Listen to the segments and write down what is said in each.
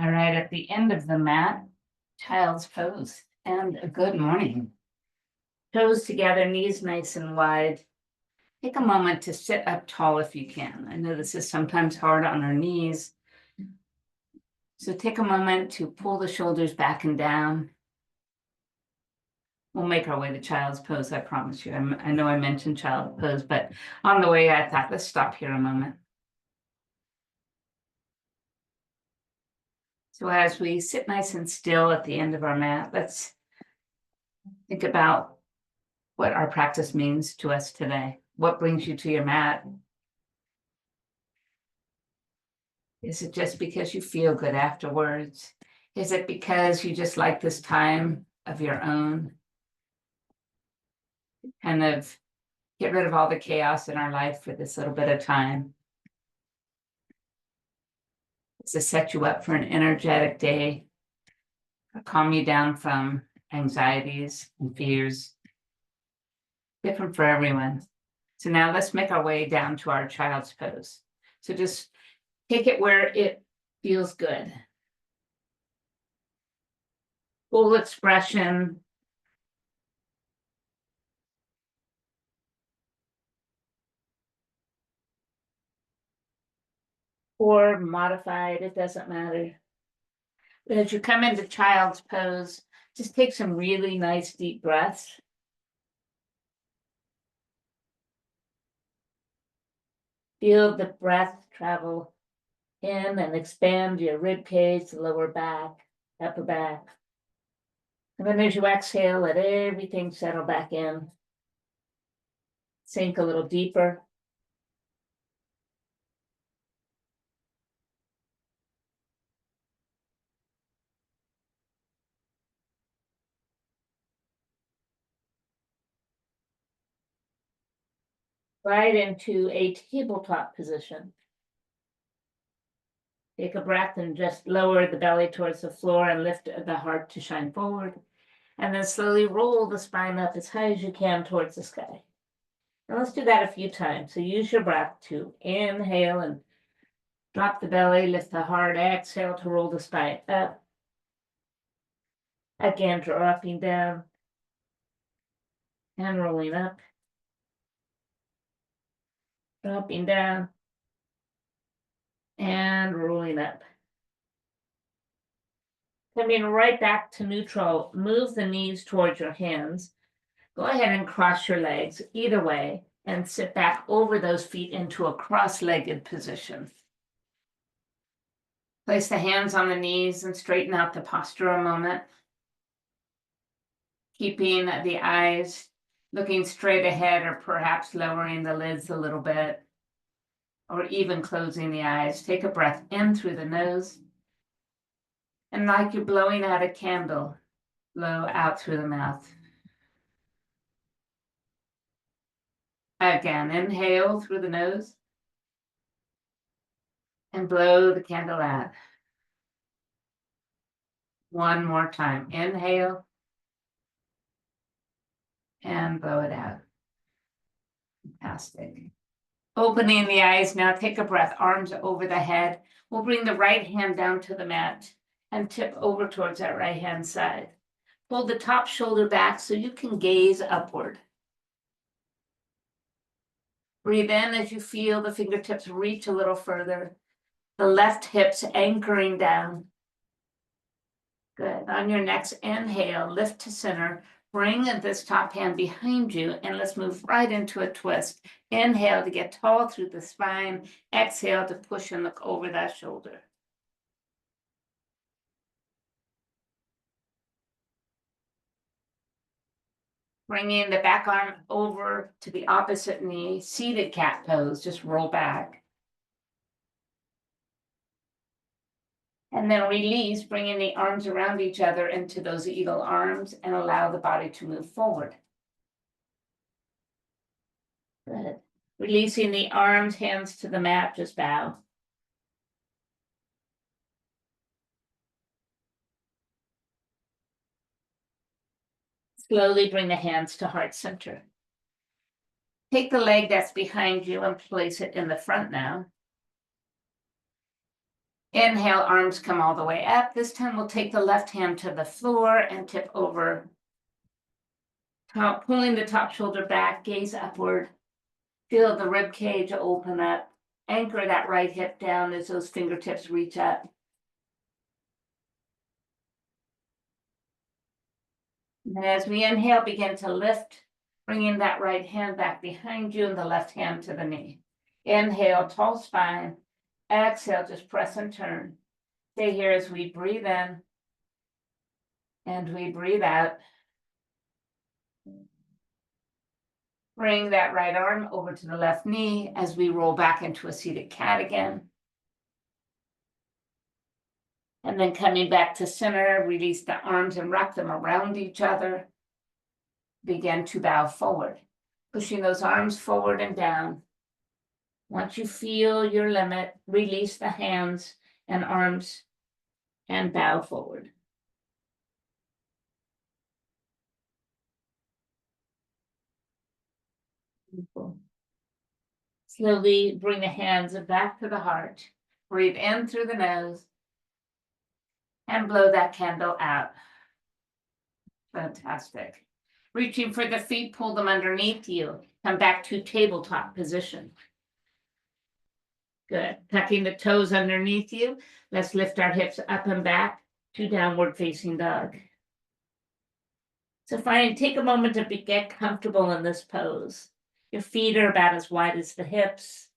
All right, at the end of the mat, child's pose and a good morning. Toes together, knees nice and wide. Take a moment to sit up tall if you can. I know this is sometimes hard on our knees. So take a moment to pull the shoulders back and down. We'll make our way to child's pose, I promise you. I know I mentioned child's pose, but on the way I thought, let's stop here a moment. So as we sit nice and still at the end of our mat, let's think about what our practice means to us today. What brings you to your mat? Is it just because you feel good afterwards? Is it because you just like this time of your own? Kind of get rid of all the chaos in our life for this little bit of time. It's to set you up for an energetic day, calm you down from anxieties and fears. Different for everyone. So now let's make our way down to our child's pose. So just take it where it feels good. Full expression. Or modified, it doesn't matter. But as you come into child's pose, just take some really nice deep breaths. Feel the breath travel in and expand your rib cage, the lower back, upper back. And then as you exhale, let everything settle back in. Sink a little deeper. Right into a tabletop position. Take a breath and just lower the belly towards the floor and lift the heart to shine forward. And then slowly roll the spine up as high as you can towards the sky. And let's do that a few times. So use your breath to inhale and drop the belly, lift the heart, exhale to roll the spine up. Again, dropping down and rolling up. Dropping down and rolling up. Coming right back to neutral, move the knees towards your hands. Go ahead and cross your legs either way and sit back over those feet into a cross-legged position. Place the hands on the knees and straighten out the posture a moment. Keeping the eyes looking straight ahead or perhaps lowering the lids a little bit or even closing the eyes. Take a breath in through the nose. And like you're blowing out a candle, blow out through the mouth. Again, inhale through the nose and blow the candle out. One more time. Inhale and blow it out. Fantastic. Opening the eyes now, take a breath, arms over the head. We'll bring the right hand down to the mat and tip over towards that right hand side. Pull the top shoulder back so you can gaze upward. Breathe in as you feel the fingertips reach a little further. The left hips anchoring down. Good. On your next inhale, lift to center. Bring this top hand behind you and let's move right into a twist. Inhale to get tall through the spine. Exhale to push and look over that shoulder. Bringing the back arm over to the opposite knee. Seated cat pose. Just roll back. And then release, bringing the arms around each other into those eagle arms and allow the body to move forward. Good. Releasing the arms, hands to the mat, just bow. Slowly bring the hands to heart center. Take the leg that's behind you and place it in the front now. Inhale, arms come all the way up. This time we'll take the left hand to the floor and tip over. Pulling the top shoulder back, gaze upward. Feel the rib cage open up. Anchor that right hip down as those fingertips reach up. And as we inhale, begin to lift, bringing that right hand back behind you and the left hand to the knee. Inhale, tall spine. Exhale, just press and turn. Stay here as we breathe in and we breathe out. Bring that right arm over to the left knee as we roll back into a seated cat again. And then coming back to center, release the arms and wrap them around each other. Begin to bow forward, pushing those arms forward and down. Once you feel your limit, release the hands and arms and bow forward. Beautiful. Slowly bring the hands back to the heart. Breathe in through the nose and blow that candle out. Fantastic. Reaching for the feet, pull them underneath you. Come back to tabletop position. Good. Tucking the toes underneath you. Let's lift our hips up and back to downward facing dog. So take a moment to get comfortable in this pose. Your feet are about as wide as the hips.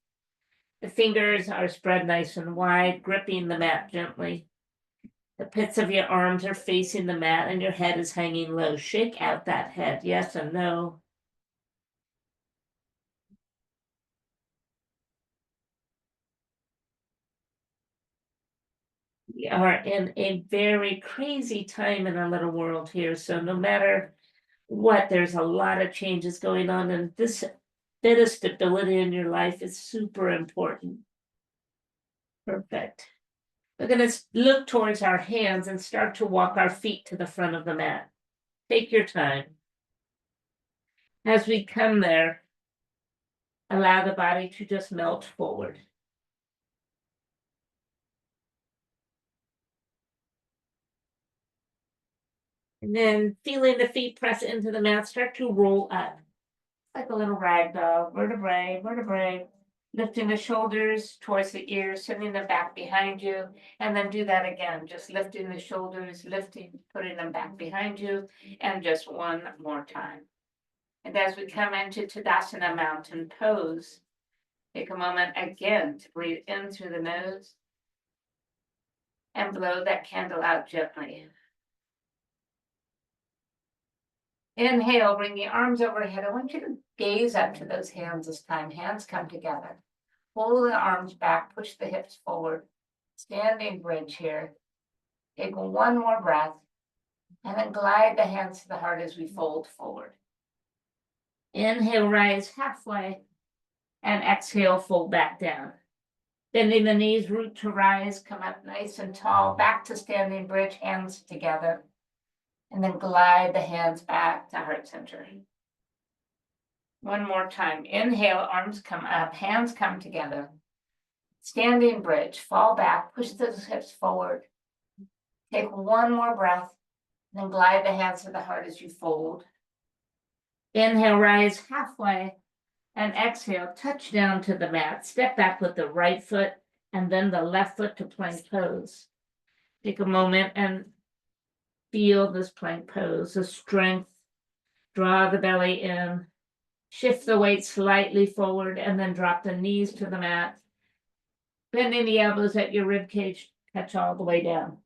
The fingers are spread nice and wide, gripping the mat gently. The pits of your arms are facing the mat and your head is hanging low. Shake out that head, yes and no. We are in a very crazy time in our little world here. So no matter what, there's a lot of changes going on, and this bit of stability in your life is super important. Perfect. We're going to look towards our hands and start to walk our feet to the front of the mat. Take your time. As we come there, allow the body to just melt forward. And then feeling the feet press into the mat, start to roll up. Like a little rag doll, vertebrae, vertebrae. Lifting the shoulders towards the ears, sending them back behind you, and then do that again. Just lifting the shoulders, lifting, putting them back behind you, and just one more time. And as we come into Tadasana Mountain Pose, take a moment again to breathe in through the nose and blow that candle out gently. Inhale, bring the arms overhead. I want you to gaze up to those hands this time. Hands come together. Pull the arms back, push the hips forward. Standing bridge here. Take one more breath, and then glide the hands to the heart as we fold forward. Inhale, rise halfway, and exhale, fold back down. Bending the knees, root to rise, come up nice and tall, back to standing bridge, hands together. And then glide the hands back to heart center. One more time. Inhale, arms come up, hands come together. Standing bridge, fall back, push those hips forward. Take one more breath, then glide the hands to the heart as you fold. Inhale, rise halfway, and exhale, touch down to the mat. Step back with the right foot and then the left foot to plank pose. Take a moment and feel this plank pose, the strength. Draw the belly in. Shift the weight slightly forward and then drop the knees to the mat. Bending the elbows at your rib cage, touch all the way down.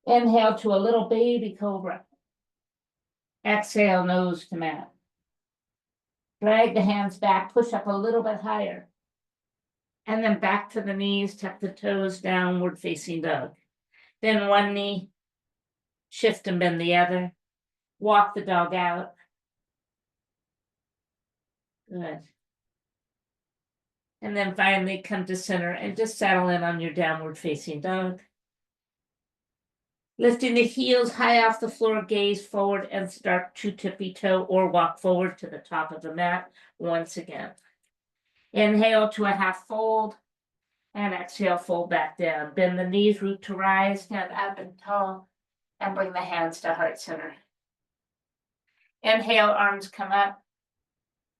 Inhale to a little baby cobra. Exhale, nose to mat. Drag the hands back, push up a little bit higher. And then back to the knees, tuck the toes, downward facing dog. Then one knee, shift and bend the other. Walk the dog out. Good. And then finally come to center and just settle in on your downward facing dog. Lifting the heels high off the floor, gaze forward and start to tippy toe or walk forward to the top of the mat once again. Inhale to a half fold. And exhale, fold back down. Bend the knees, root to rise, stand up and tall, and bring the hands to heart center. Inhale, arms come up.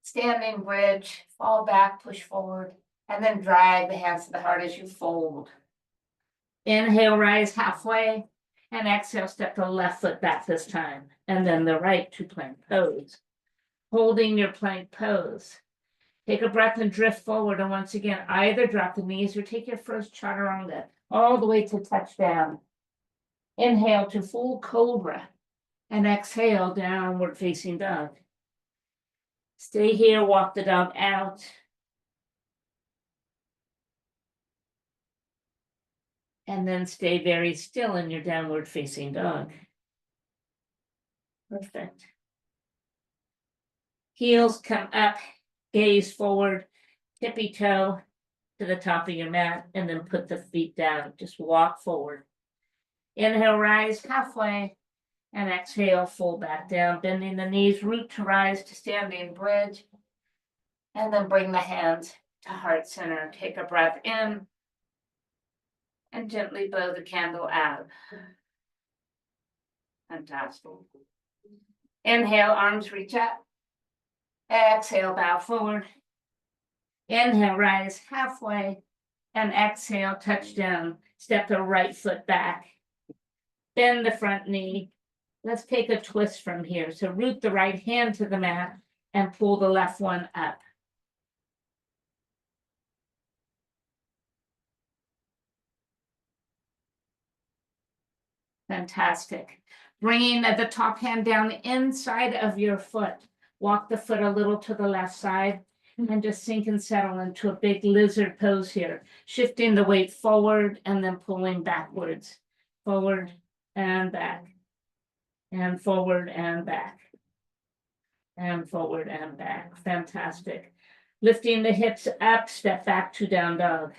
Standing bridge, fall back, push forward, and then drag the hands to the heart as you fold. Inhale, rise halfway, and exhale, step the left foot back this time, and then the right to plank pose. Holding your plank pose. Take a breath and drift forward, and once again, either drop the knees or take your first chaturanga all the way to touchdown. Inhale to full cobra, and exhale, downward facing dog. Stay here, walk the dog out. And then stay very still in your downward facing dog. Perfect. Heels come up, gaze forward, tippy toe to the top of your mat, and then put the feet down. Just walk forward. Inhale, rise halfway, and exhale, fold back down, bending the knees, root to rise to standing bridge, and then bring the hands to heart center. Take a breath in, and gently blow the candle out. Fantastic. Inhale, arms reach up. Exhale, bow forward. Inhale, rise halfway, and exhale, touch down. Step the right foot back. Bend the front knee. Let's take a twist from here. So root the right hand to the mat and pull the left one up. Fantastic. Bringing the top hand down the inside of your foot. Walk the foot a little to the left side and just sink and settle into a big lizard pose here. Shifting the weight forward and then pulling backwards. Forward and back. And forward and back. And forward and back. Fantastic. Lifting the hips up, step back to down dog.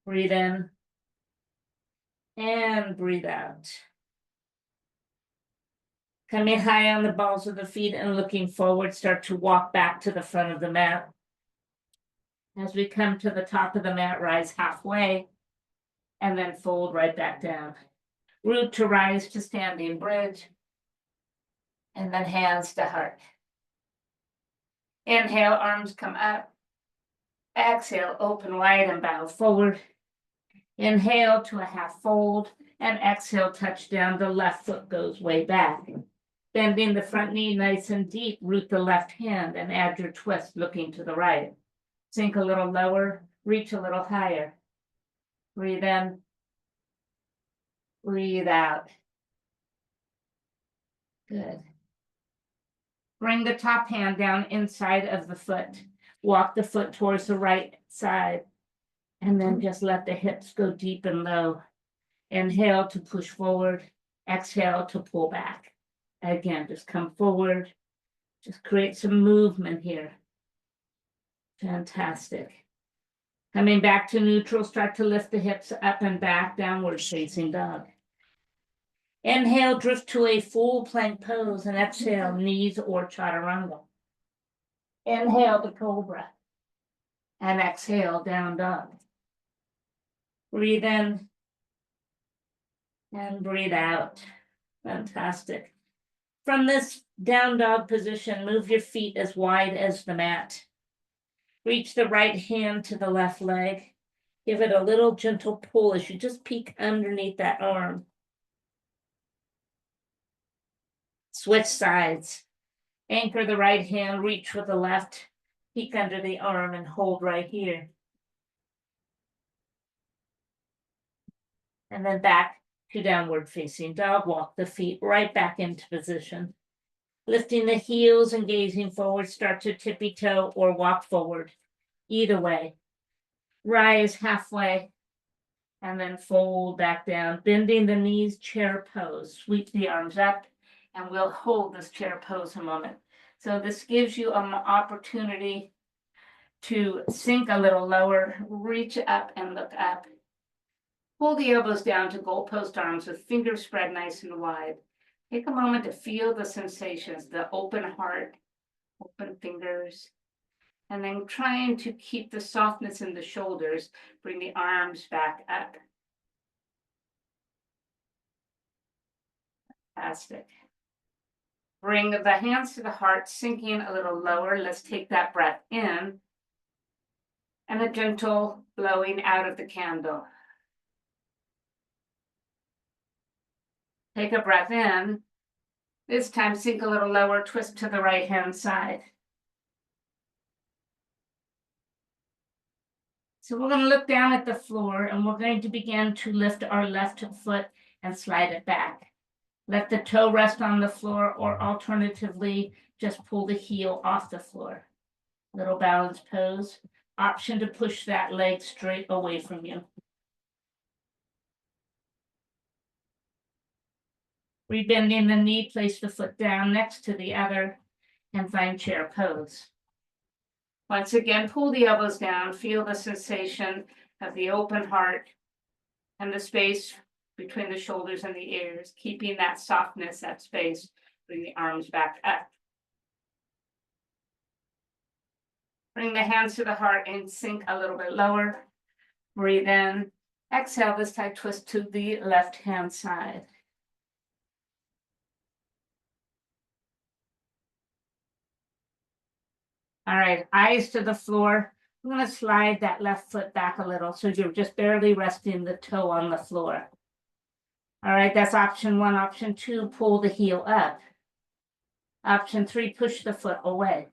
Breathe in. And breathe out. Coming high on the balls of the feet and looking forward, start to walk back to the front of the mat. As we come to the top of the mat, rise halfway, and then fold right back down. Root to rise to standing bridge, and then hands to heart. Inhale, arms come up. Exhale, open wide and bow forward. Inhale to a half fold, and exhale, touch down. The left foot goes way back. Bending the front knee nice and deep, root the left hand and add your twist looking to the right. Sink a little lower, reach a little higher. Breathe in. Breathe out. Good. Bring the top hand down inside of the foot. Walk the foot towards the right side. And then just let the hips go deep and low. Inhale to push forward. Exhale to pull back. Again, just come forward. Just create some movement here. Fantastic. Coming back to neutral, start to lift the hips up and back, downward facing dog. Inhale, drift to a full plank pose, and exhale, knees or chaturanga. Inhale to cobra, and exhale, down dog. Breathe in, and breathe out. Fantastic. From this down dog position, move your feet as wide as the mat. Reach the right hand to the left leg. Give it a little gentle pull as you just peek underneath that arm. Switch sides. Anchor the right hand, reach with the left, peek under the arm and hold right here. And then back to downward facing dog. Walk the feet right back into position. Lifting the heels and gazing forward, start to tippy toe or walk forward. Either way. Rise halfway and then fold back down. Bending the knees, chair pose. Sweep the arms up and we'll hold this chair pose a moment. So this gives you an opportunity to sink a little lower, reach up and look up. Pull the elbows down to goalpost arms with fingers spread nice and wide. Take a moment to feel the sensations, the open heart, open fingers, And then trying to keep the softness in the shoulders, bring the arms back up. Fantastic. Bring the hands to the heart, sinking a little lower. Let's take that breath in. And a gentle blowing out of the candle. Take a breath in. This time, sink a little lower, twist to the right hand side. So we're going to look down at the floor and we're going to begin to lift our left foot and slide it back. Let the toe rest on the floor, or alternatively, just pull the heel off the floor. Little balance pose. Option to push that leg straight away from you. Rebending the knee, place the foot down next to the other and find chair pose. Once again, pull the elbows down, feel the sensation of the open heart and the space between the shoulders and the ears, keeping that softness, that space. Bring the arms back up. Bring the hands to the heart and sink a little bit lower. Breathe in. Exhale, this time twist to the left hand side. All right, eyes to the floor. I'm going to slide that left foot back a little so you're just barely resting the toe on the floor. All right, that's option 1. Option 2, pull the heel up. Option 3, push the foot away.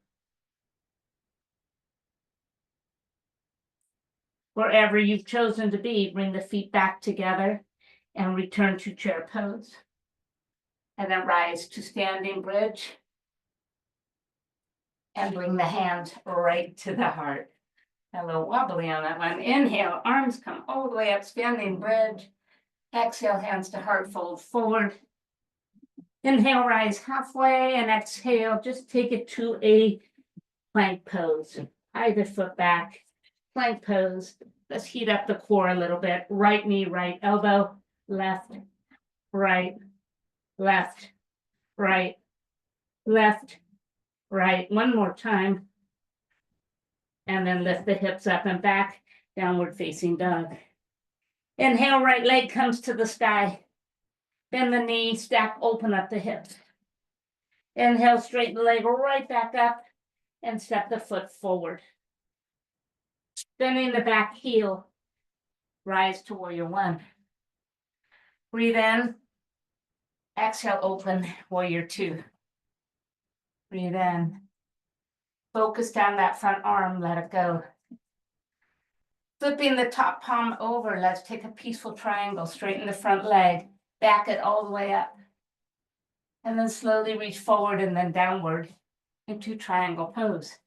Wherever you've chosen to be, bring the feet back together and return to chair pose. And then rise to standing bridge. And bring the hands right to the heart. A little wobbly on that one. Inhale, arms come all the way up, standing bridge. Exhale, hands to heart, fold forward. Inhale, rise halfway, and exhale, just take it to a plank pose. Either foot back, plank pose. Let's heat up the core a little bit. Right knee, right elbow, left, right, left, right, left, right. One more time. And then lift the hips up and back, downward facing dog. Inhale, right leg comes to the sky. Bend the knee, stack, open up the hips. Inhale, straighten the leg right back up and step the foot forward. Bending the back heel, rise to warrior 1. Breathe in. Exhale, open, warrior 2. Breathe in. Focus down that front arm, let it go. Flipping the top palm over, let's take a peaceful triangle, straighten the front leg, back it all the way up. And then slowly reach forward and then downward into triangle pose.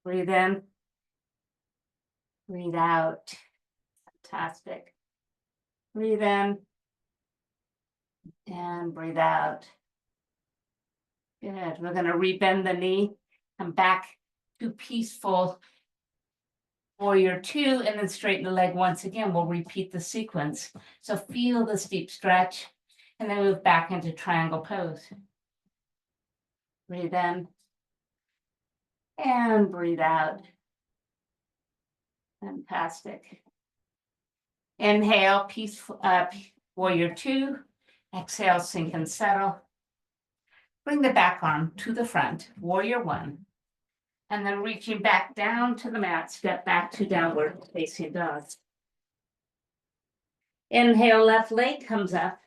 Breathe in. Breathe out. Fantastic. Breathe in. And breathe out. Good. We're going to rebend the knee, come back to peaceful warrior 2, and then straighten the leg once again. We'll repeat the sequence. So feel the steep stretch, and then move back into triangle pose. Breathe in. And breathe out. Fantastic. Inhale, peaceful, warrior 2. Exhale, sink and settle. Bring the back arm to the front, warrior 1. And then reaching back down to the mat, step back to downward facing dog. Inhale, left leg comes up.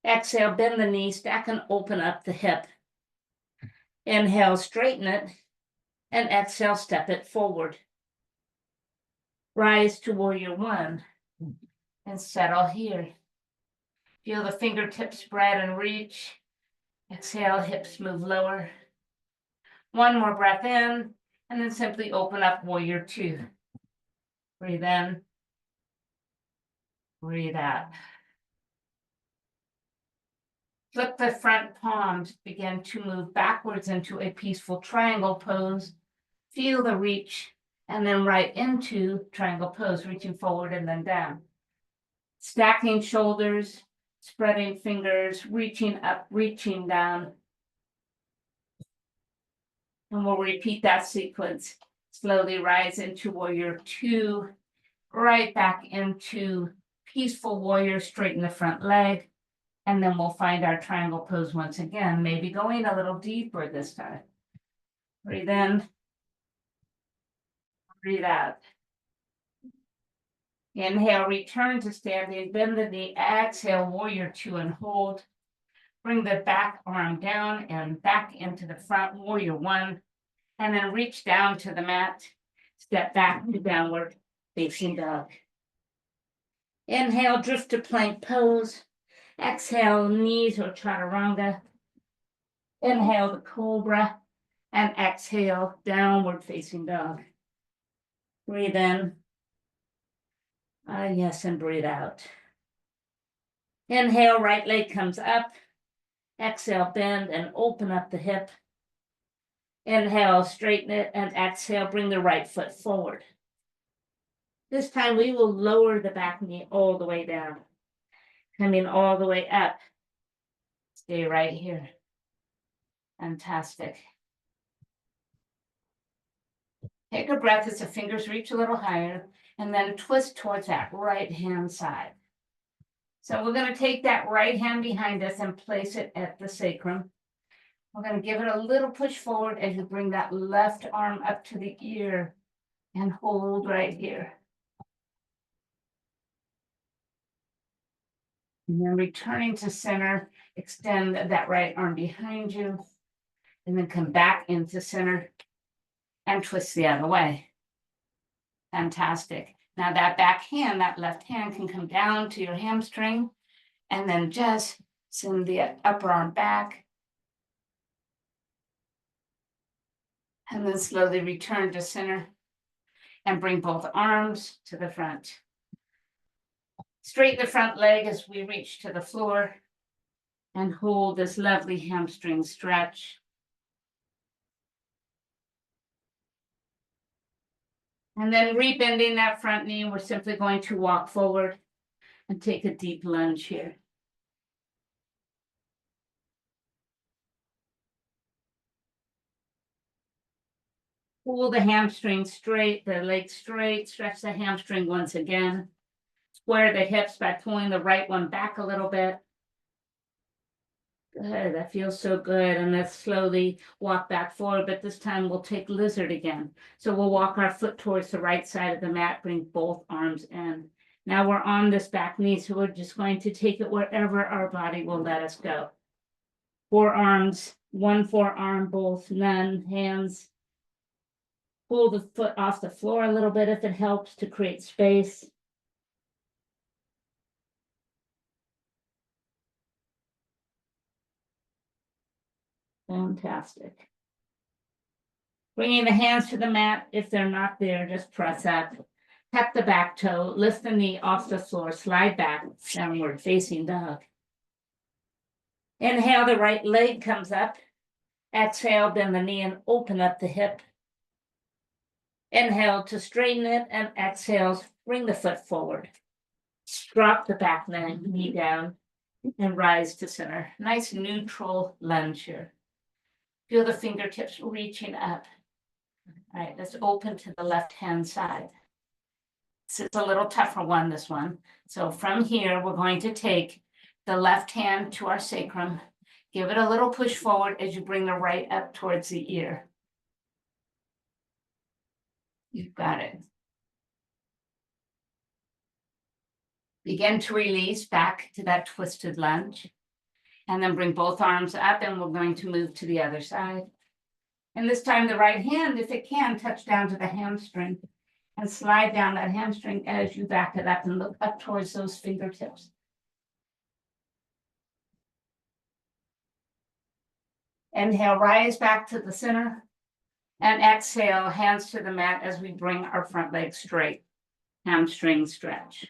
Exhale, bend the knee, stack and open up the hip. Inhale, straighten it. And exhale, step it forward. Rise to warrior 1 and settle here. Feel the fingertips spread and reach. Exhale, hips move lower. One more breath in, and then simply open up warrior 2. Breathe in. Breathe out. Flip the front palms, begin to move backwards into a peaceful triangle pose. Feel the reach, and then right into triangle pose, reaching forward and then down. Stacking shoulders, spreading fingers, reaching up, reaching down. And we'll repeat that sequence. Slowly rise into warrior two, right back into peaceful warrior, straighten the front leg. And then we'll find our triangle pose once again, maybe going a little deeper this time. Breathe in, breathe out. Inhale, return to standing, bend the knee, exhale, warrior two and hold. Bring the back arm down and back into the front, warrior one. And then reach down to the mat, step back to downward facing dog. Inhale, drift to plank pose. Exhale, knees or chaturanga. Inhale, the cobra. And exhale, downward facing dog. Breathe in. Yes, and breathe out. Inhale, right leg comes up. Exhale, bend and open up the hip. Inhale, straighten it, and exhale, bring the right foot forward. This time we will lower the back knee all the way down. Coming all the way up. Stay right here. Fantastic. Take a breath as the fingers reach a little higher, and then twist towards that right hand side. So we're going to take that right hand behind us and place it at the sacrum. We're going to give it a little push forward as you bring that left arm up to the ear and hold right here. And then returning to center, extend that right arm behind you, and then come back into center and twist the other way. Fantastic. Now that back hand, that left hand can come down to your hamstring, and then just send the upper arm back. And then slowly return to center and bring both arms to the front. Straighten the front leg as we reach to the floor and hold this lovely hamstring stretch. And then rebending that front knee, we're simply going to walk forward and take a deep lunge here. Pull the hamstring straight, the leg straight, stretch the hamstring once again. Square the hips by pulling the right one back a little bit. Good, that feels so good. And let's slowly walk back forward, but this time we'll take lizard again. So we'll walk our foot towards the right side of the mat, bring both arms in. Now we're on this back knee, so we're just going to take it wherever our body will let us go. Forearms, one forearm, both, none, hands. Pull the foot off the floor a little bit if it helps to create space. Fantastic. Bringing the hands to the mat. If they're not there, just press up. Tap the back toe, lift the knee off the floor, slide back, downward facing dog. Inhale, the right leg comes up. Exhale, bend the knee and open up the hip. Inhale to straighten it, and exhale, bring the foot forward. Drop the back knee down and rise to center. Nice neutral lunge here. Feel the fingertips reaching up. All right, let's open to the left-hand side. It's a little tougher one, this one. So from here, we're going to take the left hand to our sacrum. Give it a little push forward as you bring the right up towards the ear. You've got it. Begin to release back to that twisted lunge. And then bring both arms up, and we're going to move to the other side. And this time the right hand, if it can, touch down to the hamstring and slide down that hamstring as you back it up and look up towards those fingertips. Inhale, rise back to the center. And exhale, hands to the mat as we bring our front leg straight. Hamstring stretch.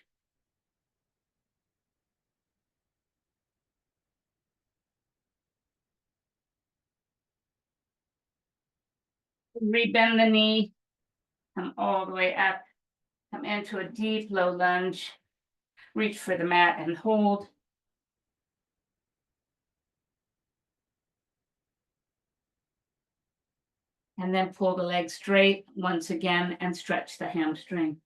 Rebend the knee, come all the way up, come into a deep low lunge, reach for the mat and hold. And then pull the leg straight once again and stretch the hamstring.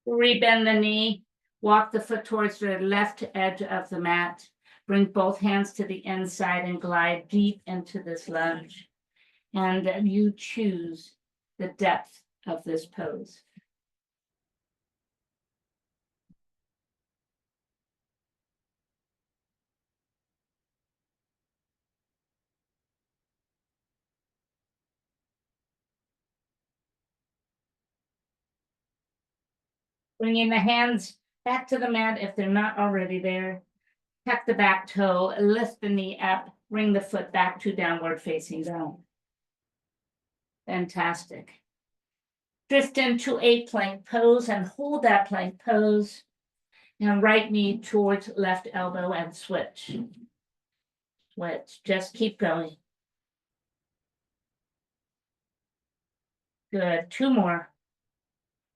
Rebend the knee, walk the foot towards the left edge of the mat. Bring both hands to the inside and glide deep into this lunge. And you choose the depth of this pose. Bringing the hands back to the mat if they're not already there. Tuck the back toe, lift the knee up, bring the foot back to downward facing dog. Fantastic. Drift into a plank pose and hold that plank pose. And right knee towards left elbow and switch. Switch, just keep going. Good, 2 more.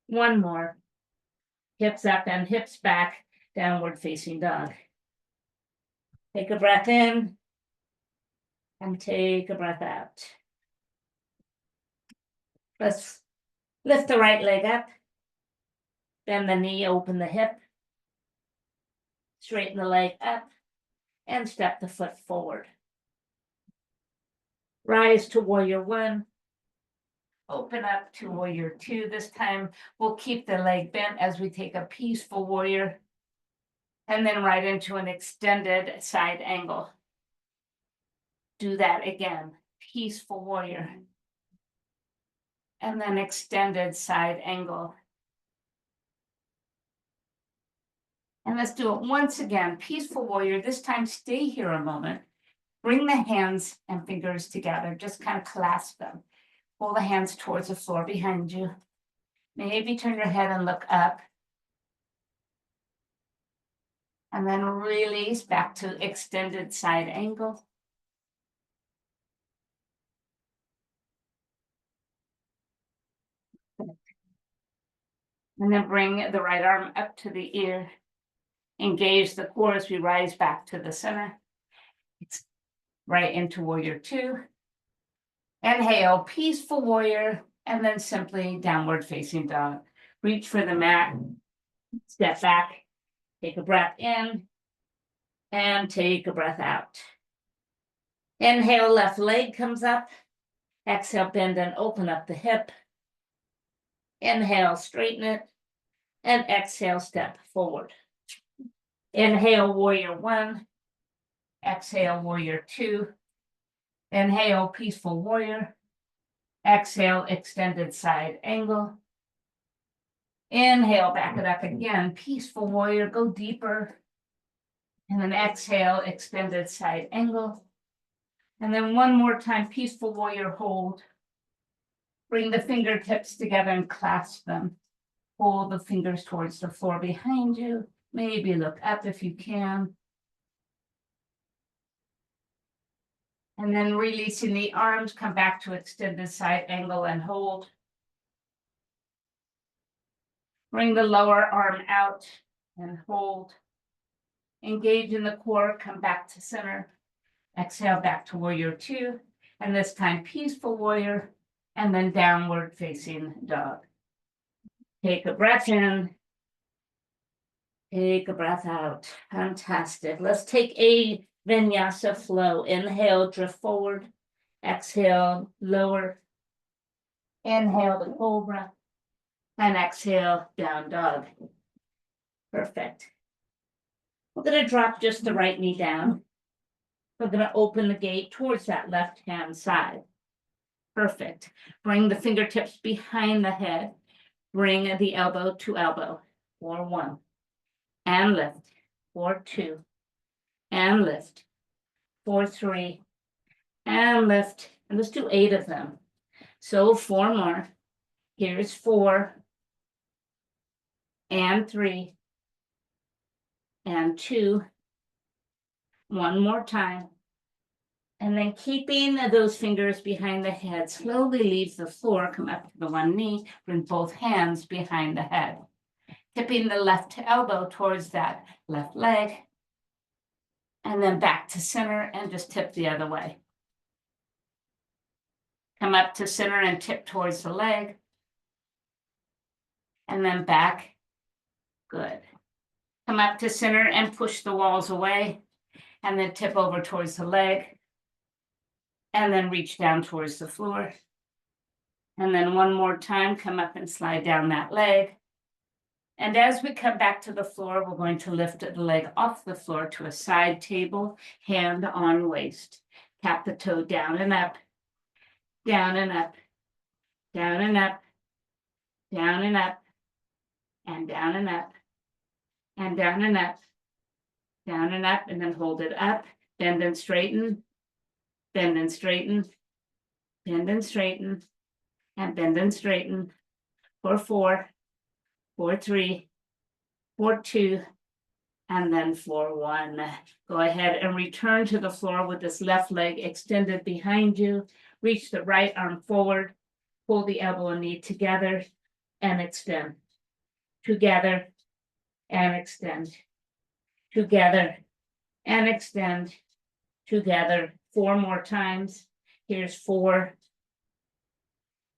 1 more. Hips up and hips back, downward facing dog. Take a breath in and take a breath out. Let's lift the right leg up. Bend the knee, open the hip. Straighten the leg up and step the foot forward. Rise to warrior 1. Open up to warrior 2. This time we'll keep the leg bent as we take a peaceful warrior. And then right into an extended side angle. Do that again. Peaceful warrior. And then extended side angle. And let's do it once again. Peaceful warrior. This time stay here a moment. Bring the hands and fingers together. Just kind of clasp them. Pull the hands towards the floor behind you. Maybe turn your head and look up. And then release back to extended side angle. And then bring the right arm up to the ear. Engage the core as we rise back to the center. Right into warrior 2. Inhale, peaceful warrior, and then simply downward facing dog. Reach for the mat, step back, take a breath in, and take a breath out. Inhale, left leg comes up. Exhale, bend and open up the hip. Inhale, straighten it, and exhale, step forward. Inhale, warrior 1. Exhale, warrior 2. Inhale, peaceful warrior. Exhale, extended side angle. Inhale, back it up again. Peaceful warrior, go deeper. And then exhale, extended side angle. And then one more time, peaceful warrior, hold. Bring the fingertips together and clasp them. Pull the fingers towards the floor behind you. Maybe look up if you can. And then releasing the arms, come back to extended side angle and hold. Bring the lower arm out and hold. Engage in the core, come back to center. Exhale back to warrior 2. And this time peaceful warrior, and then downward facing dog. Take a breath in. Take a breath out. Fantastic. Let's take a vinyasa flow. Inhale, drift forward. Exhale, lower. Inhale, the cobra. And exhale, down dog. Perfect. We're going to drop just the right knee down. We're going to open the gate towards that left hand side. Perfect. Bring the fingertips behind the head. Bring the elbow to elbow. For 1. And lift. For 2. And lift. For 3. And lift. And let's do 8 of them. So 4 more. Here's 4. And 3. And 2. 1 more time. And then keeping those fingers behind the head, slowly leave the floor, come up to the one knee, bring both hands behind the head. tipping the left elbow towards that left leg, and then back to center and just tip the other way. Come up to center and tip towards the leg, and then back. Good. Come up to center and push the walls away, and then tip over towards the leg, and then reach down towards the floor. And then one more time, come up and slide down that leg. And as we come back to the floor, we're going to lift the leg off the floor to a side table, hand on waist. Tap the toe down and up, down and up, down and up, down and up, and down and up, and down and up, down and up, and then hold it up, bend and straighten, bend and straighten, bend and straighten, and bend and straighten for 4, for 3, for 2, and then for 1. Go ahead and return to the floor with this left leg extended behind you. Reach the right arm forward, pull the elbow and knee together and extend. Together and extend. Together and extend. Together. 4 more times. Here's 4.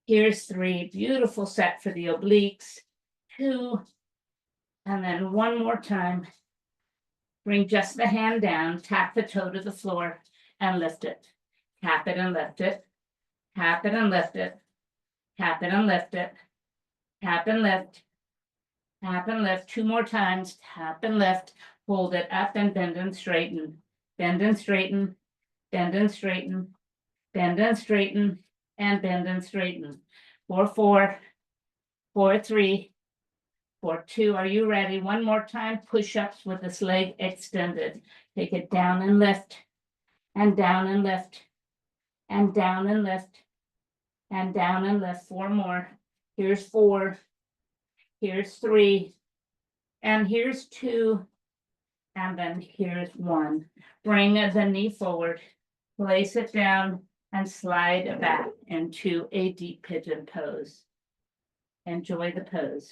Here's 3. Beautiful set for the obliques. 2. And then 1 more time. Bring just the hand down, tap the toe to the floor and lift it. Tap it and lift it. Tap it and lift it. Tap it and lift it. Tap and lift. Tap and lift. 2 more times. Tap and lift. Hold it up and bend and straighten. Bend and straighten. Bend and straighten. Bend and straighten. And bend and straighten. For 4. For 3. For 2. Are you ready? 1 more time. Push-ups with this leg extended. Take it down and lift. And down and lift. And down and lift. And down and lift. 4 more. Here's 4. Here's 3. And here's 2. And then here's 1. Bring the knee forward. Place it down and slide back into a deep pigeon pose. Enjoy the pose.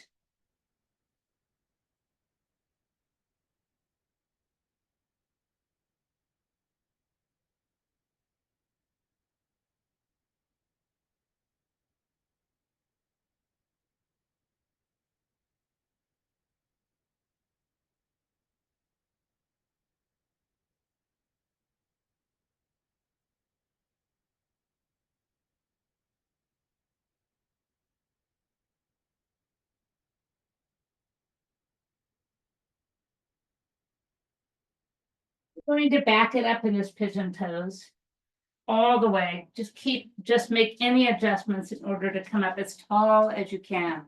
Going to back it up in this pigeon pose all the way. Just make any adjustments in order to come up as tall as you can.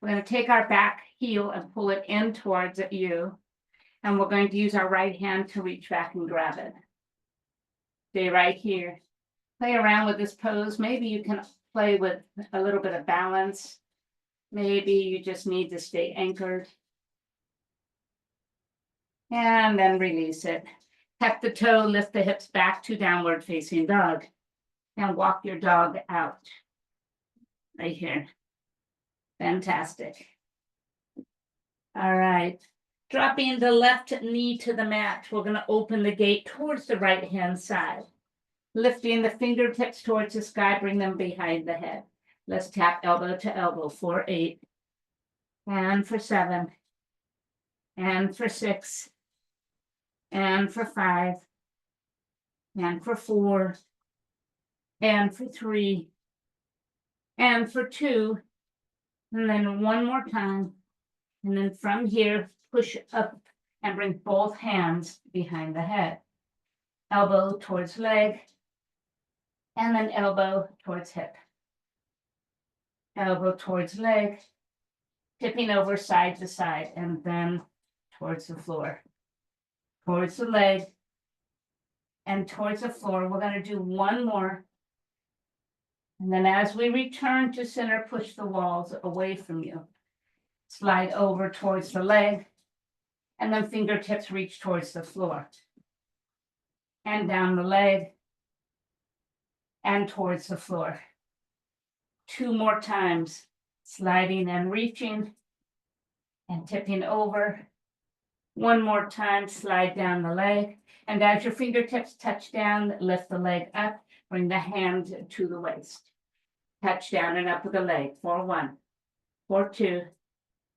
We're going to take our back heel and pull it in towards you. And we're going to use our right hand to reach back and grab it. Stay right here. Play around with this pose. Maybe you can play with a little bit of balance. Maybe you just need to stay anchored. And then release it. Tap the toe, lift the hips back to downward facing dog. And walk your dog out. Right here. Fantastic. All right. Dropping the left knee to the mat. We're going to open the gate towards the right hand side. Lifting the fingertips towards the sky, bring them behind the head. Let's tap elbow to elbow for 8. And for 7. And for 6. And for 5. And for 4. And for 3. And for 2. And then 1 more time. And then from here, push up and bring both hands behind the head. Elbow towards leg. And then elbow towards hip. Elbow towards leg. Tipping over side to side and then towards the floor. Towards the leg. And towards the floor. We're going to do 1 more. And then as we return to center, push the walls away from you. Slide over towards the leg. And then fingertips reach towards the floor. And down the leg. And towards the floor. 2 more times. Sliding and reaching. And tipping over. One more time, slide down the leg. And as your fingertips touch down, lift the leg up, bring the hand to the waist. Touch down and up with the leg. 4, 1, 4, 2,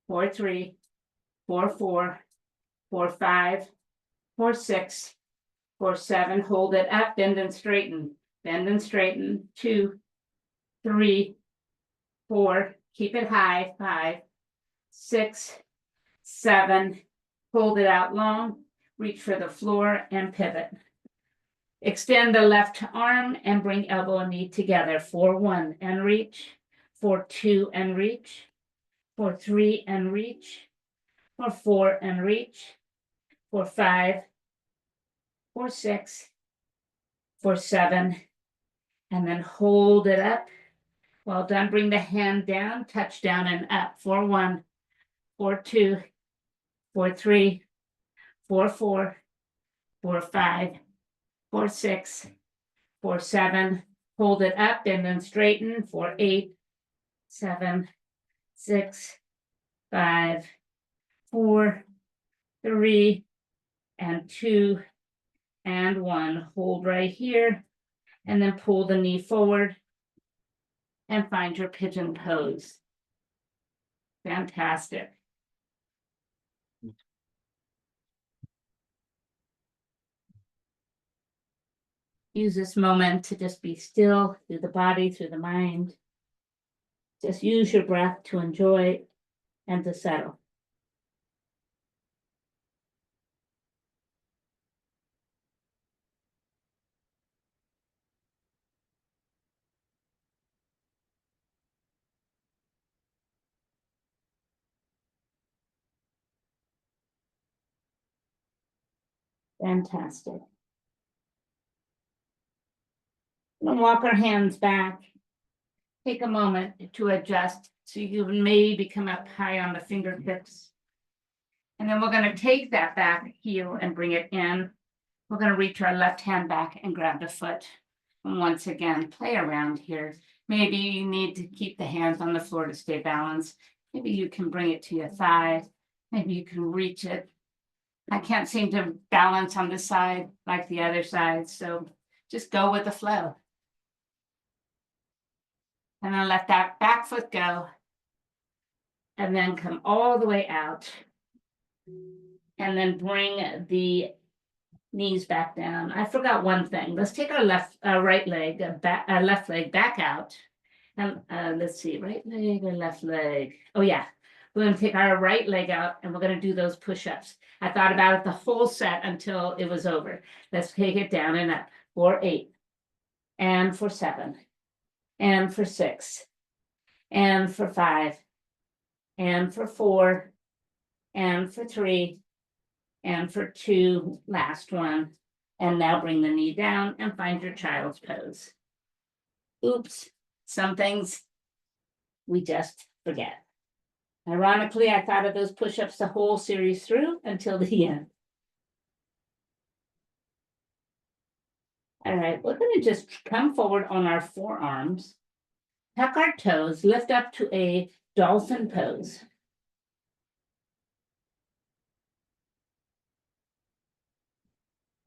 4, 3, 4, 4, 4, 5, 4, 6, 4, 7. Hold it up, bend and straighten. Bend and straighten. 2, 3, 4. Keep it high. 5, 6, 7. Hold it out long. Reach for the floor and pivot. Extend the left arm and bring elbow and knee together. 4, 1 and reach. 4, 2 and reach. 4, 3 and reach. 4, 4 and reach. 4, 5, 4, 6, 4, 7, and then hold it up. Well done. Bring the hand down, touch down and up. 4, 1, 4, 2, 4, 3, 4, 4, 4, 5, 4, 6, 4, 7. Hold it up and then straighten. 4, 8, 7, 6, 5, 4, 3, and 2, and 1. Hold right here, and then pull the knee forward and find your pigeon pose. Fantastic. Use this moment to just be still through the body, through the mind. Just use your breath to enjoy and to settle. Fantastic. We'll walk our hands back. Take a moment to adjust so you maybe come up high on the fingertips. And then we're going to take that back heel and bring it in. We're going to reach our left hand back and grab the foot. And once again, play around here. Maybe you need to keep the hands on the floor to stay balanced. Maybe you can bring it to your thigh. Maybe you can reach it. I can't seem to balance on this side like the other side, so just go with the flow. And then let that back foot go. And then come all the way out. And then bring the knees back down. I forgot one thing. Let's take our right leg, left leg back out. And let's see, right leg or left leg? Oh yeah, we're going to take our right leg out and we're going to do those push-ups. I thought about it the whole set until it was over. Let's take it down and up. 4, 8, and for 7, and for 6, and for 5, and for 4, and for 3, and for 2, last one. And now bring the knee down and find your child's pose. Oops, some things we just forget. Ironically, I thought of those push-ups the whole series through until the end. All right, we're going to just come forward on our forearms, tuck our toes, lift up to a dolphin pose.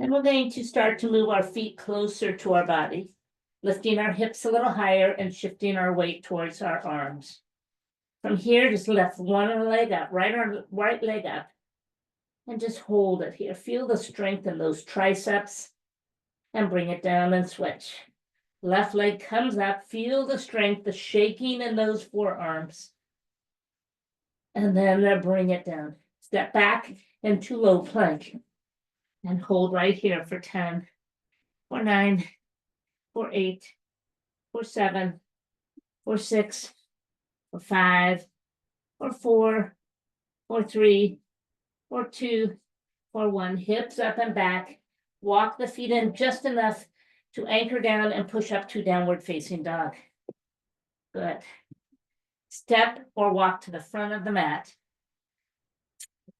And we're going to start to move our feet closer to our body, lifting our hips a little higher and shifting our weight towards our arms. From here, just lift one leg up, right leg up, and just hold it here. Feel the strength in those triceps and bring it down and switch. Left leg comes up, feel the strength, the shaking in those forearms. And then bring it down. Step back into low plank and hold right here for 10, for 9, for 8, for 7, for 6, for 5, for 4, for 3, for 2, for 1. Hips up and back. Walk the feet in just enough to anchor down and push up to downward facing dog. Good. Step or walk to the front of the mat.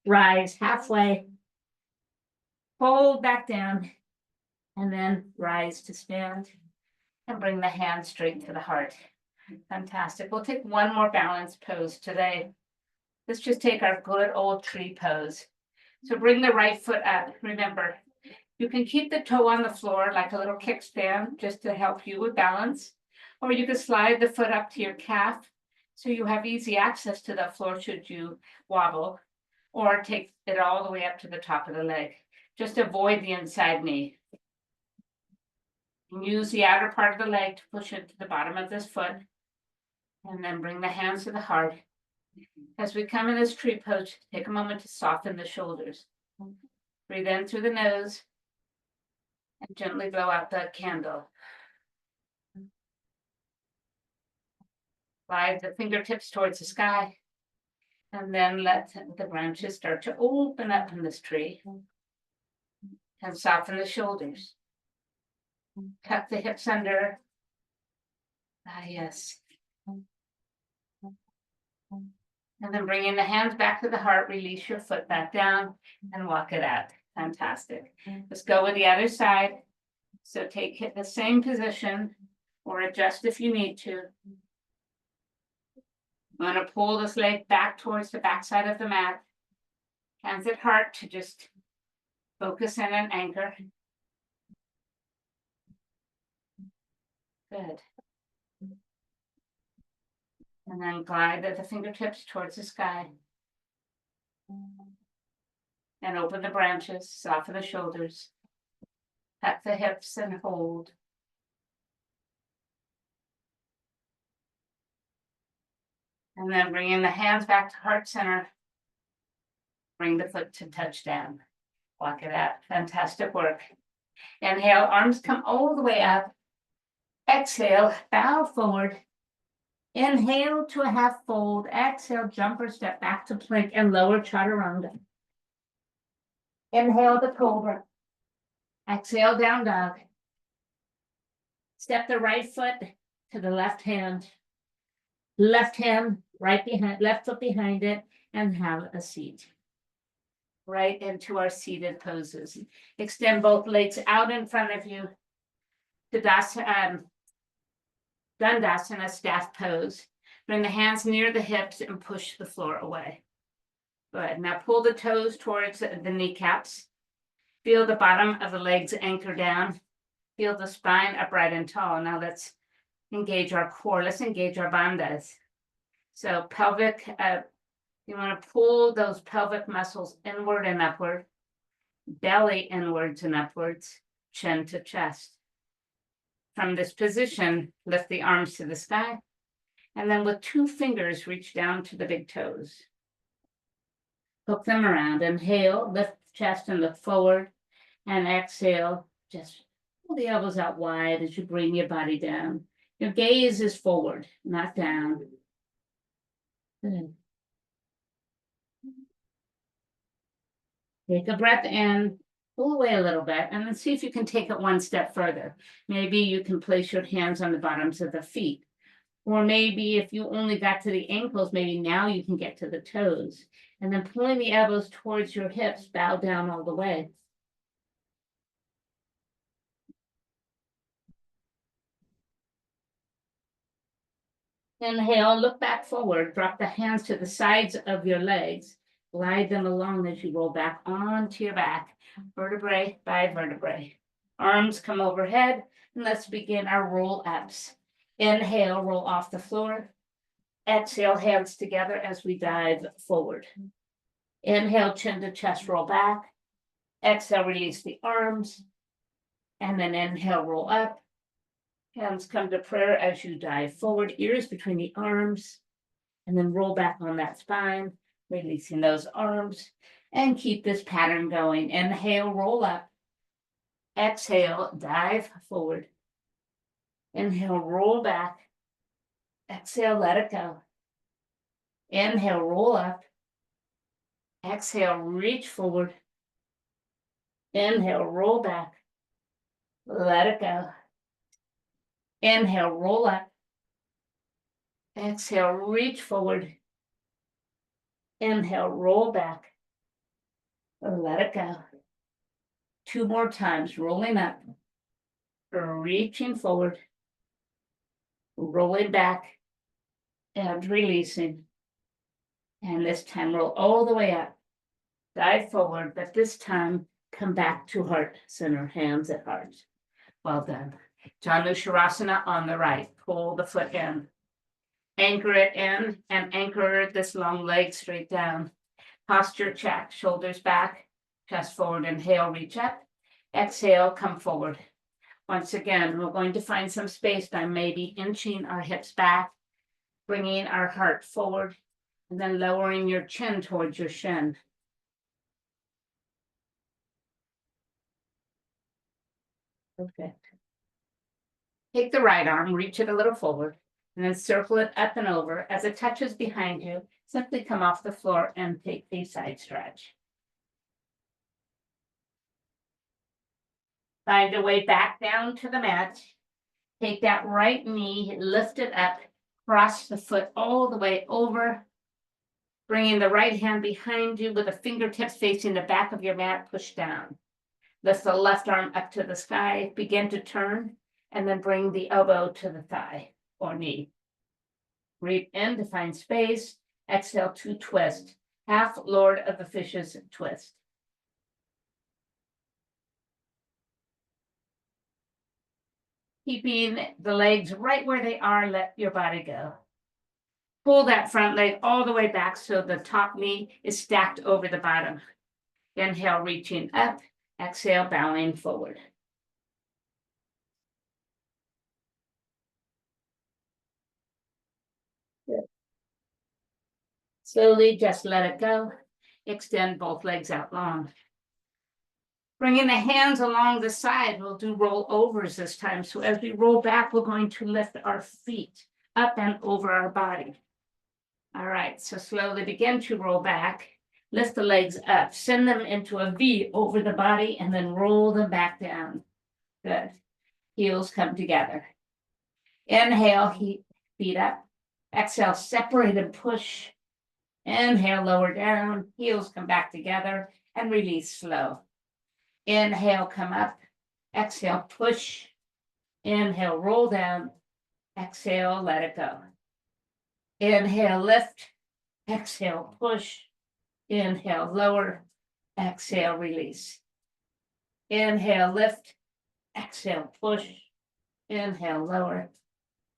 Rise halfway. Hold back down. And then rise to stand. And bring the hands straight to the heart. Fantastic. We'll take one more balance pose today. Let's just take our good old tree pose. So bring the right foot up. Remember, you can keep the toe on the floor like a little kickstand just to help you with balance. Or you can slide the foot up to your calf so you have easy access to the floor should you wobble. Or take it all the way up to the top of the leg. Just avoid the inside knee. And use the outer part of the leg to push it to the bottom of this foot. And then bring the hands to the heart. As we come in this tree pose, take a moment to soften the shoulders. Breathe in through the nose and gently blow out the candle. Slide the fingertips towards the sky. And then let the branches start to open up in this tree. And soften the shoulders. Tuck the hips under. Yes. And then bringing the hands back to the heart, release your foot back down and walk it out. Fantastic. Let's go with the other side. So take the same position or adjust if you need to. I'm going to pull this leg back towards the back side of the mat. Hands at heart to just focus in and anchor. Good. And then glide the fingertips towards the sky. And open the branches, soften the shoulders. Tuck the hips and hold. And then bringing the hands back to heart center. Bring the foot to touchdown. Walk it out. Fantastic work. Inhale, arms come all the way up. Exhale, bow forward. Inhale to a half fold. Exhale, jump or step back to plank and lower chaturanga. Inhale the cobra. Exhale, down dog. Step the right foot to the left hand. Left hand right behind, left foot behind it, and have a seat. Right into our seated poses. Extend both legs out in front of you. Dandasana staff pose. Bring the hands near the hips and push the floor away. Good. Now pull the toes towards the kneecaps. Feel the bottom of the legs anchor down. Feel the spine upright and tall. Now let's engage our core. Let's engage our bandhas. So pelvic, you want to pull those pelvic muscles inward and upward. Belly inwards and upwards. Chin to chest. From this position, lift the arms to the sky. And then with 2 fingers, reach down to the big toes. Hook them around. Inhale, lift the chest and look forward. And exhale, just pull the elbows out wide as you bring your body down. Your gaze is forward, not down. Good. Take a breath in, pull away a little bit, and then see if you can take it one step further. Maybe you can place your hands on the bottoms of the feet. Or maybe if you only got to the ankles, maybe now you can get to the toes. And then pulling the elbows towards your hips, bow down all the way. Inhale, look back forward, drop the hands to the sides of your legs, glide them along as you roll back onto your back, vertebrae by vertebrae. Arms come overhead, and let's begin our roll ups. Inhale, roll off the floor. Exhale, hands together as we dive forward. Inhale, chin to chest, roll back. Exhale, release the arms. And then inhale, roll up. Hands come to prayer as you dive forward, ears between the arms, and then roll back on that spine, releasing those arms, and keep this pattern going. Inhale, roll up. Exhale, dive forward. Inhale, roll back. Exhale, let it go. Inhale, roll up. Exhale, reach forward. Inhale, roll back. Let it go. Inhale, roll up. Exhale, reach forward. Inhale, roll back. Let it go. 2 more times, rolling up. Reaching forward. Rolling back. And releasing. And this time roll all the way up. Dive forward, but this time come back to heart center, hands at heart. Well done. Janusharasana on the right. Pull the foot in. Anchor it in and anchor this long leg straight down. Posture check, shoulders back, chest forward. Inhale, reach up. Exhale, come forward. Once again, we're going to find some space by maybe inching our hips back, bringing our heart forward, and then lowering your chin towards your shin. Perfect. Take the right arm, reach it a little forward, and then circle it up and over. As it touches behind you, simply come off the floor and take a side stretch. Find your way back down to the mat. Take that right knee, lift it up, cross the foot all the way over. Bringing the right hand behind you with the fingertips facing the back of your mat, push down. Lift the left arm up to the sky, begin to turn, and then bring the elbow to the thigh or knee. Breathe in to find space. Exhale to twist. Half Lord of the Fishes twist. Keeping the legs right where they are, let your body go. Pull that front leg all the way back so the top knee is stacked over the bottom. Inhale, reaching up. Exhale, bowing forward. Good. Slowly, just let it go. Extend both legs out long. Bringing the hands along the side, we'll do roll overs this time. So as we roll back, we're going to lift our feet up and over our body. All right, so slowly begin to roll back. Lift the legs up, send them into a V over the body, and then roll them back down. Good. Heels come together. Inhale, feet up. Exhale, separate and push. Inhale, lower down. Heels come back together and release slow. Inhale, come up. Exhale, push. Inhale, roll down. Exhale, let it go. Inhale, lift. Exhale, push. Inhale, lower. Exhale, release. Inhale, lift. Exhale, push. Inhale, lower.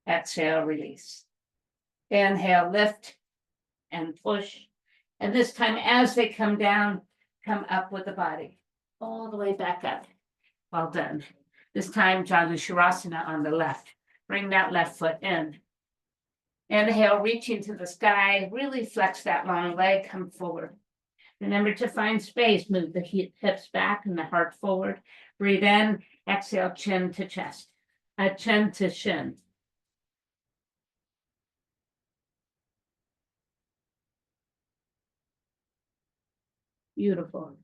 Exhale, release. Inhale, lift and push. And this time, as they come down, come up with the body. All the way back up. Well done. This time, Janusharasana on the left. Bring that left foot in. Inhale, reaching to the sky. Really flex that long leg. Come forward. Remember to find space. Move the hips back and the heart forward. Breathe in. Exhale, chin to chest. Chin to shin. Beautiful.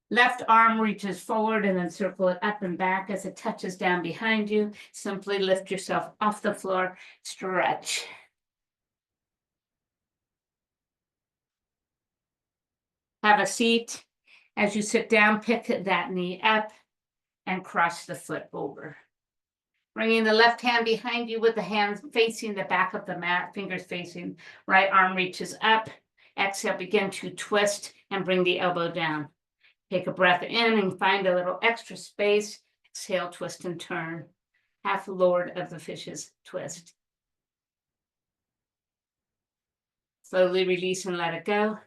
Left arm reaches forward and then circle it up and back as it touches down behind you. Simply lift yourself off the floor, stretch. Have a seat. As you sit down, pick that knee up and cross the foot over. Bringing the left hand behind you with the hands facing the back of the mat, fingers facing, right arm reaches up. Exhale, begin to twist and bring the elbow down. Take a breath in and find a little extra space. Exhale, twist and turn. Half Lord of the Fishes twist. Slowly release and let it go.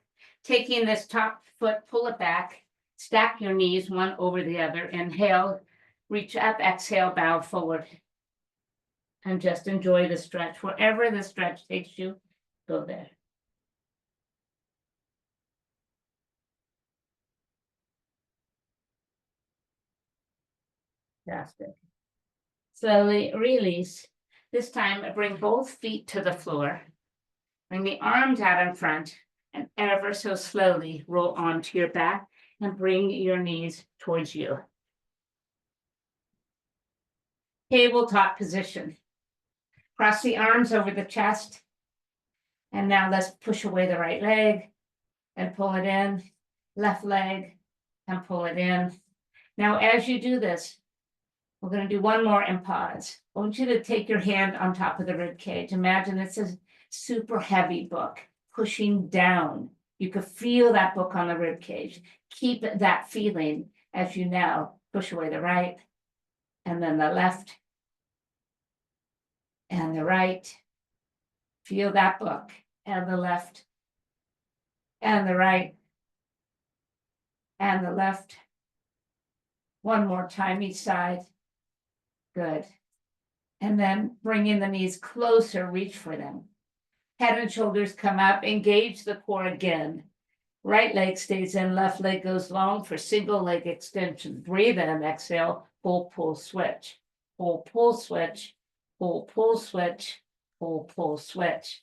Taking this top foot, pull it back. Stack your knees one over the other. Inhale, reach up, exhale, bow forward. And just enjoy the stretch. Wherever the stretch takes you, go there. Fantastic. Slowly release. This time, bring both feet to the floor. Bring the arms out in front and ever so slowly roll onto your back and bring your knees towards you. Tabletop position. Cross the arms over the chest. And now let's push away the right leg and pull it in. Left leg and pull it in. Now, as you do this, we're going to do one more and pause. I want you to take your hand on top of the rib cage. Imagine it's a super heavy book. pushing down. You could feel that book on the rib cage. Keep that feeling as you now push away the right, and then the left, and the right. Feel that book, and the left, and the right, and the left. One more time each side. Good. And then bring in the knees closer, reach for them. Head and shoulders come up, engage the core again. Right leg stays in, left leg goes long for single leg extension. Breathe in, exhale, pull, pull, switch. Pull, pull, switch. Pull, pull, switch. Pull, pull, switch.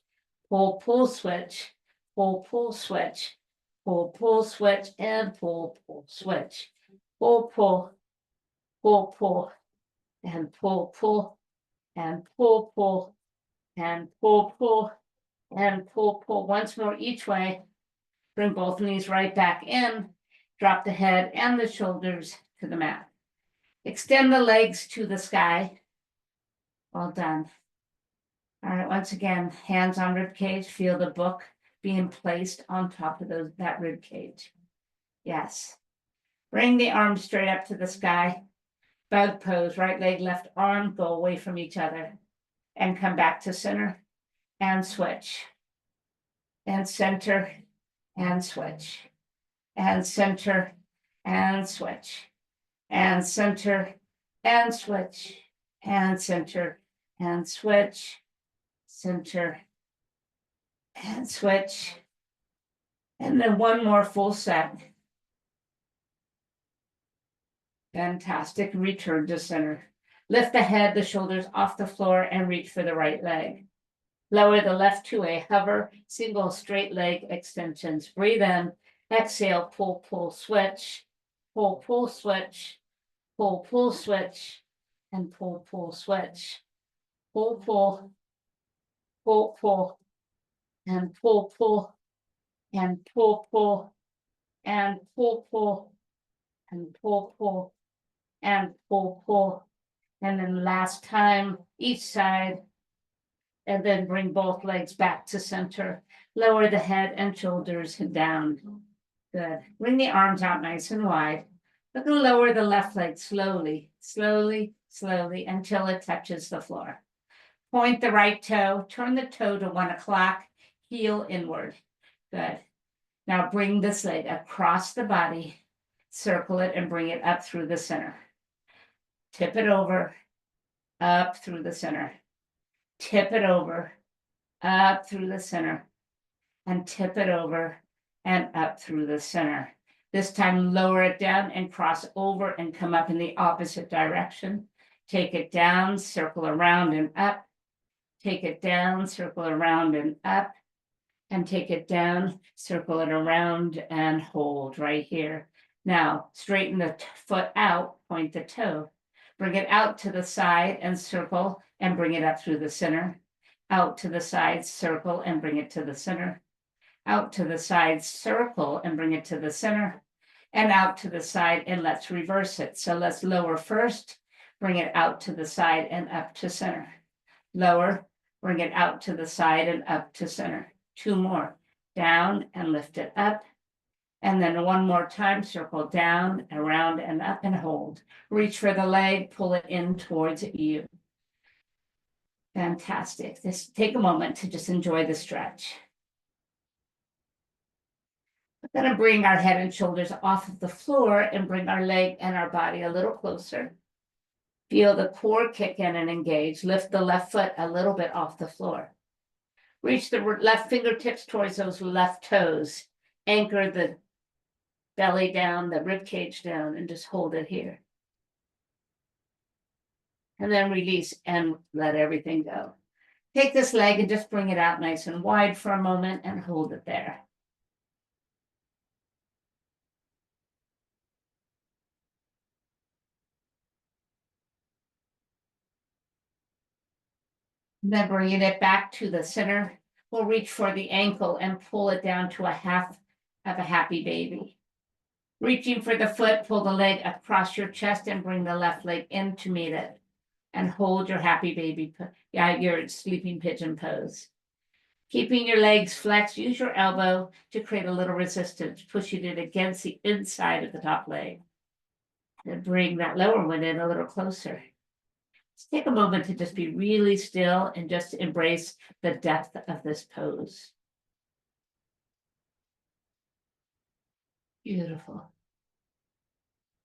Pull, pull, switch. Pull, pull, switch. Pull, pull, switch, and pull, pull, switch. Pull, pull, pull, pull, and pull, pull, and pull, pull, and pull, pull, and pull, pull. Once more each way. Bring both knees right back in. Drop the head and the shoulders to the mat. Extend the legs to the sky. Well done. All right, once again, hands on rib cage. Feel the book being placed on top of that rib cage. Yes. Bring the arms straight up to the sky. Bug pose, right leg, left arm, go away from each other. And come back to center. And switch. And center. And switch. And center. And switch. And center. And switch. And center. And switch. Center. And switch. And then one more full set. Fantastic. Return to center. Lift the head, the shoulders off the floor, and reach for the right leg. Lower the left to a hover, single straight leg extensions. Breathe in, exhale, pull, pull, switch. Pull, pull, switch. Pull, pull, switch. And pull, pull, switch. Pull, pull. Pull, pull. And pull, pull. And pull, pull. And pull, pull. And pull, pull. And pull, pull. And then last time, each side. And then bring both legs back to center. Lower the head and shoulders down. Good. Bring the arms out nice and wide. Look and lower the left leg slowly, slowly, slowly until it touches the floor. Point the right toe, turn the toe to 1 o'clock, heel inward. Good. Now bring this leg across the body, circle it and bring it up through the center. Tip it over, up through the center. Tip it over, up through the center. And tip it over and up through the center. This time lower it down and cross over and come up in the opposite direction. Take it down, circle around and up. Take it down, circle around and up. And take it down, circle it around and hold right here. Now straighten the foot out, point the toe. Bring it out to the side and circle and bring it up through the center. Out to the side, circle and bring it to the center. Out to the side, circle and bring it to the center. And out to the side, and let's reverse it. So let's lower first, bring it out to the side and up to center. Lower, bring it out to the side and up to center. 2 more. Down and lift it up. And then 1 more time, circle down, around and up and hold. Reach for the leg, pull it in towards you. Fantastic. Just take a moment to just enjoy the stretch. We're going to bring our head and shoulders off of the floor and bring our leg and our body a little closer. Feel the core kick in and engage. Lift the left foot a little bit off the floor. Reach the left fingertips towards those left toes. Anchor the belly down, the rib cage down, and just hold it here. And then release and let everything go. Take this leg and just bring it out nice and wide for a moment and hold it there. Then bringing it back to the center, we'll reach for the ankle and pull it down to a half of a happy baby. Reaching for the foot, pull the leg across your chest and bring the left leg in to meet it. And hold your happy baby, your sleeping pigeon pose. Keeping your legs flexed, use your elbow to create a little resistance, pushing it against the inside of the top leg. And bring that lower one in a little closer. Let's take a moment to just be really still and just embrace the depth of this pose. Beautiful.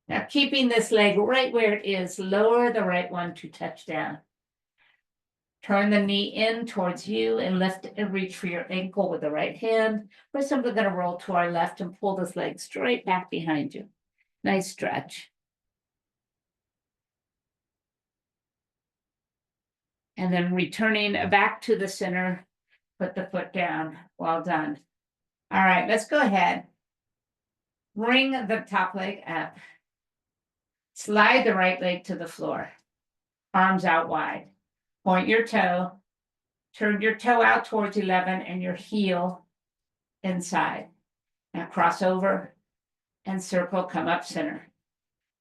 Now, keeping this leg right where it is, lower the right one to touch down. Turn the knee in towards you and lift and reach for your ankle with the right hand. We're simply going to roll to our left and pull this leg straight back behind you. Nice stretch. And then returning back to the center, put the foot down. Well done. All right, let's go ahead. Bring the top leg up. Slide the right leg to the floor. Arms out wide. Point your toe. Turn your toe out towards 11 and your heel inside. Now cross over and circle, come up center.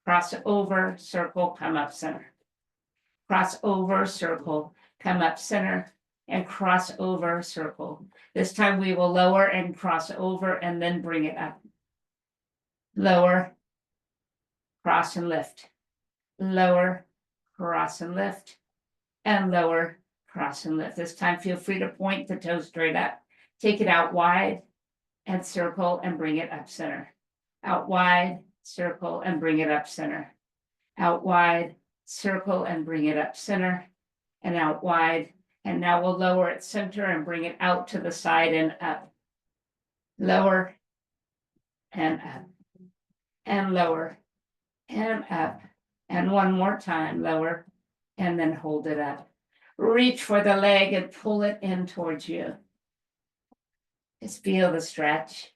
Cross over, circle, come up center. Cross over, circle, come up center, and cross over, circle. This time we will lower and cross over and then bring it up. Lower, cross and lift. Lower, cross and lift. And lower, cross and lift. This time feel free to point the toe straight up. Take it out wide and circle and bring it up center. Out wide, circle and bring it up center. Out wide, circle and bring it up center. And out wide. And now we'll lower it center and bring it out to the side and up. Lower and up. And lower and up. And one more time, lower and then hold it up. Reach for the leg and pull it in towards you. Just feel the stretch.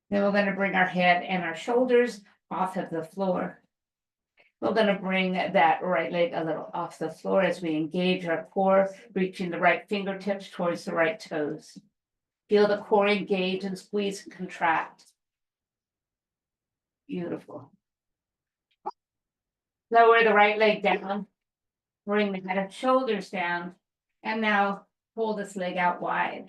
Then we're going to bring our head and our shoulders off of the floor. We're going to bring that right leg a little off the floor as we engage our core, reaching the right fingertips towards the right toes. Feel the core engage and squeeze and contract. Beautiful. Lower the right leg down. Bring the head and shoulders down. And now pull this leg out wide.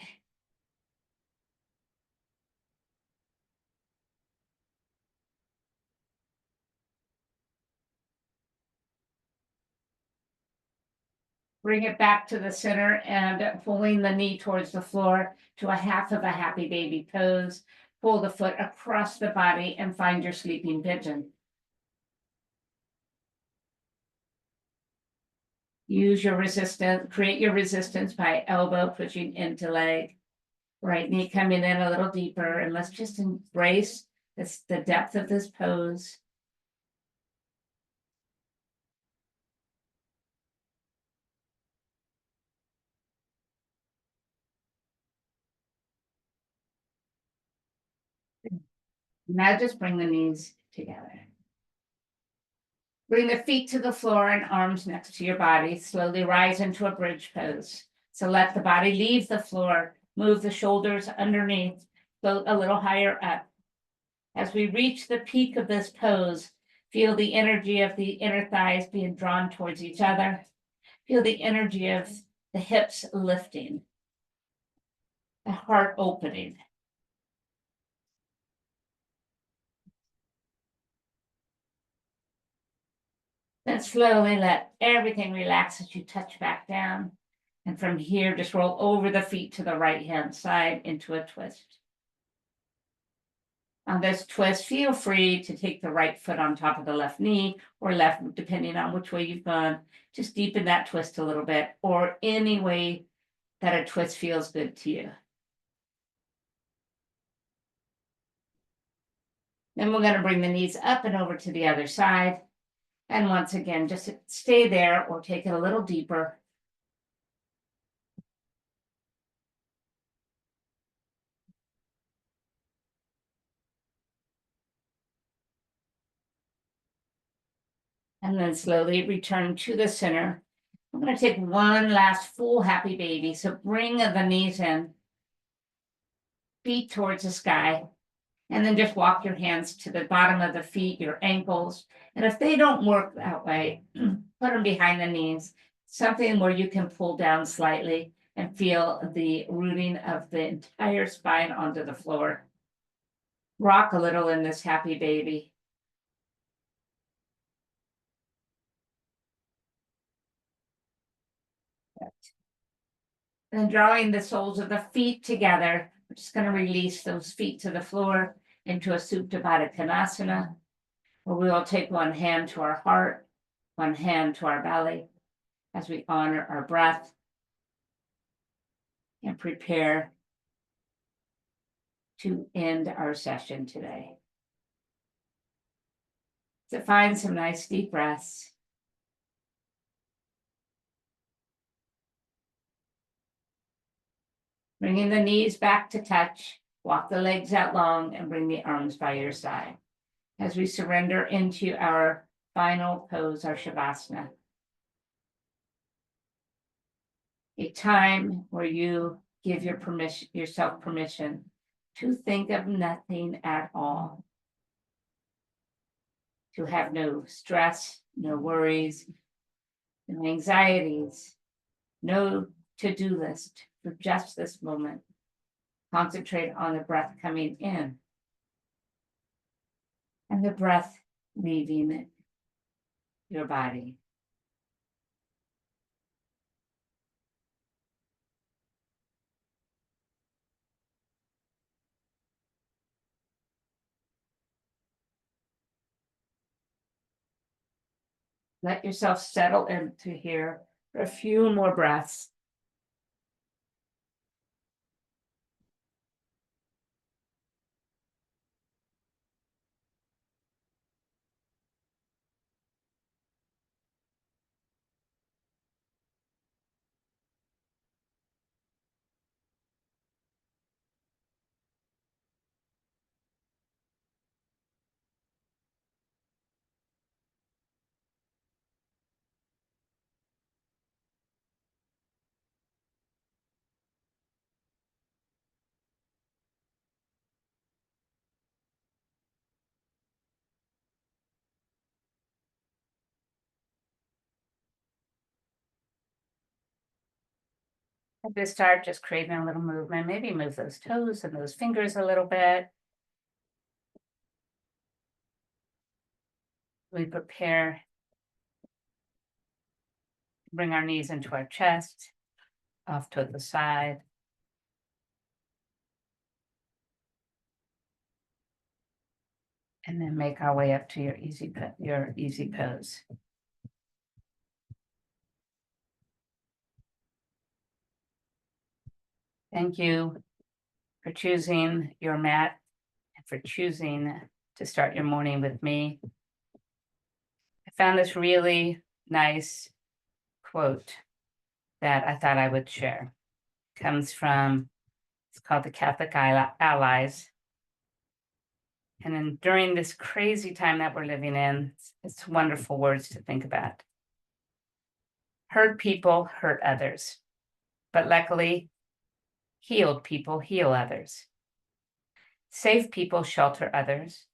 Bring it back to the center and pulling the knee towards the floor to a half of a happy baby pose. Pull the foot across the body and find your sleeping pigeon. Use your resistance, create your resistance by elbow pushing into leg. Right knee coming in a little deeper, and let's just embrace this, the depth of this pose. Now just bring the knees together. Bring the feet to the floor and arms next to your body. Slowly rise into a bridge pose. So let the body leave the floor. Move the shoulders underneath, float a little higher up. As we reach the peak of this pose, feel the energy of the inner thighs being drawn towards each other. Feel the energy of the hips lifting, the heart opening. Then slowly let everything relax as you touch back down. And from here, just roll over the feet to the right-hand side into a twist. On this twist, feel free to take the right foot on top of the left knee or left, depending on which way you've gone. Just deepen that twist a little bit, or any way that a twist feels good to you. Then we're going to bring the knees up and over to the other side. And once again, just stay there or take it a little deeper. And then slowly return to the center. I'm going to take one last full happy baby. So bring the knees in, feet towards the sky, and then just walk your hands to the bottom of the feet, your ankles. And if they don't work that way, put them behind the knees. something where you can pull down slightly and feel the rooting of the entire spine onto the floor. Rock a little in this happy baby. And drawing the soles of the feet together, we're just going to release those feet to the floor into a Supta Baddha Konasana, where we will take one hand to our heart, one hand to our belly, as we honor our breath and prepare to end our session today. So find some nice deep breaths. Bringing the knees back to touch, walk the legs out long and bring the arms by your side. As we surrender into our final pose, our Shavasana. A time where you give yourself permission to think of nothing at all. To have no stress, no worries, no anxieties, no to-do list for just this moment. Concentrate on the breath coming in and the breath leaving your body. Let yourself settle into here for a few more breaths. At this start, just creating a little movement. Maybe move those toes and those fingers a little bit. We prepare, bring our knees into our chest, off to the side. And then make our way up to your easy pose. Thank you for choosing your mat and for choosing to start your morning with me. I found this really nice quote that I thought I would share. It comes from, it's called the Catholic Allies. And then during this crazy time that we're living in, it's wonderful words to think about. Hurt people hurt others, but luckily, healed people heal others. Safe people shelter others.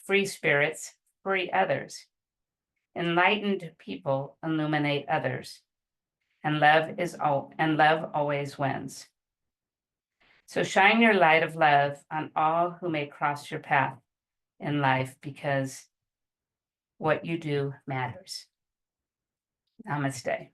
Free spirits free others. Enlightened people illuminate others. And love always wins. So shine your light of love on all who may cross your path in life, because what you do matters. Namaste.